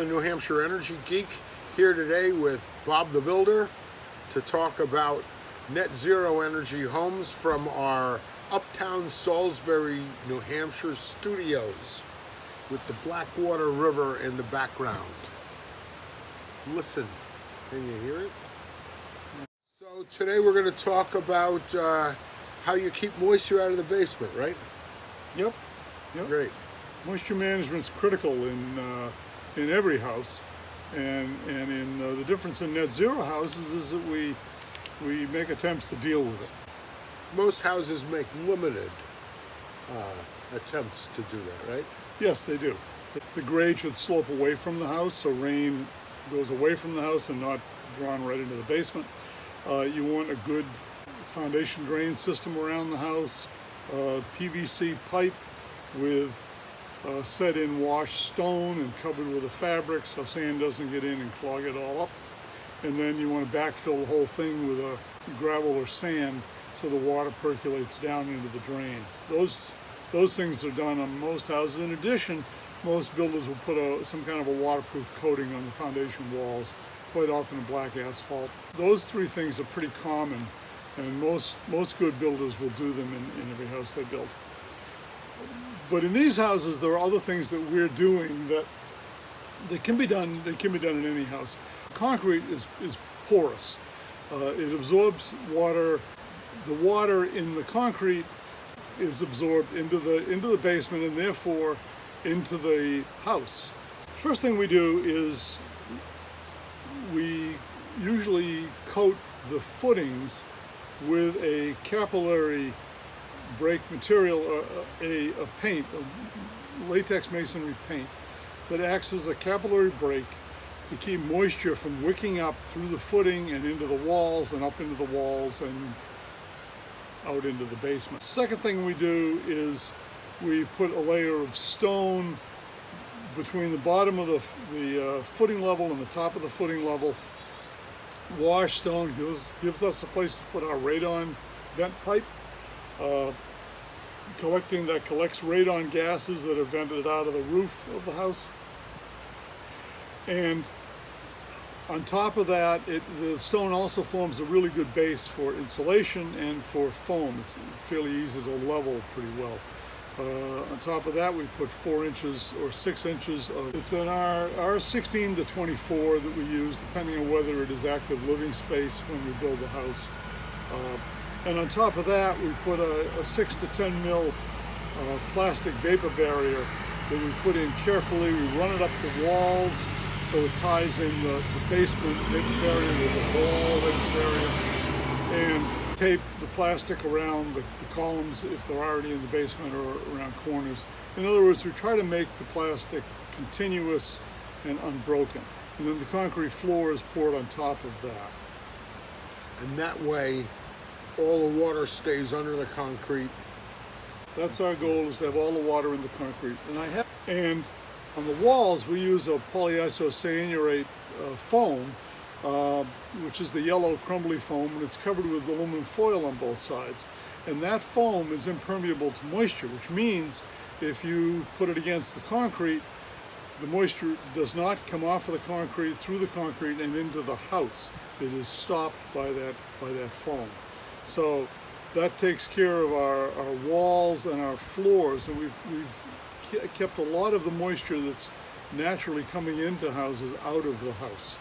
the New Hampshire Energy Geek, here today with Bob the Builder to talk about net zero energy homes from our uptown Salisbury, New Hampshire studios with the Blackwater River in the background. Listen, can you hear it? So today we're going to talk about how you keep moisture out of the basement, right? Yep. Great. Moisture management's critical in every house, and in the difference in net zero houses is that we make attempts to deal with it. Most houses make limited attempts to do that, right? Yes, they do. The grade should slope away from the house, so rain goes away from the house and not drawn right into the basement. You want a good foundation drain system around the house, PVC pipe with set-in washed stone and covered with a fabric so sand doesn't get in and clog it all up. And then you want to backfill the whole thing with a gravel or sand so the water percolates down into the drains. Those things are done on most houses. In addition, most builders will put some kind of a waterproof coating on the foundation walls, quite often a black asphalt. Those three things are pretty common, and most good builders will do them in every house they build. But in these houses, there are other things that we're doing that can be done. They can be done in any house. Concrete is porous. It absorbs water. The water in the concrete is absorbed into the basement and therefore into the house. First thing we do is we usually coat the footings with a capillary break material, a paint, a latex masonry paint that acts as a capillary break to keep moisture from wicking up through the footing and into the walls and up into the walls and out into the basement. Second thing we do is we put a layer of stone between the bottom of the footing level and the top of the footing level. Washed stone gives us a place to put our radon vent pipe. That collects radon gases that are vented out of the roof of the house. And on top of that, the stone also forms a really good base for insulation and for foam. It's fairly easy to level pretty well. On top of that, we put 4 inches or 6 inches of, it's an R16 to 24 that we use, depending on whether it is active living space when we build the house. And on top of that, we put a 6 to 10 mil plastic vapor barrier that we put in carefully. We run it up the walls so it ties in the basement vapor barrier with the wall vapor barrier, and tape the plastic around the columns if they're already in the basement or around corners. In other words, we try to make the plastic continuous and unbroken. And then the concrete floor is poured on top of that. And that way, all the water stays under the concrete. That's our goal, is to have all the water in the concrete. And on the walls, we use a polyisocyanurate foam, which is the yellow crumbly foam, and it's covered with aluminum foil on both sides. And that foam is impermeable to moisture, which means if you put it against the concrete, the moisture does not come off of the concrete, through the concrete, and into the house. It is stopped by that foam. So that takes care of our walls and our floors, and we've kept a lot of the moisture that's naturally coming into houses out of the house.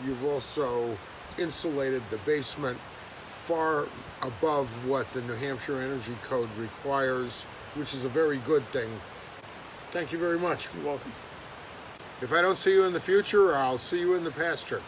You've also insulated the basement far above what the New Hampshire Energy Code requires, which is a very good thing. Thank you very much. You're welcome. If I don't see you in the future, I'll see you in the pasture.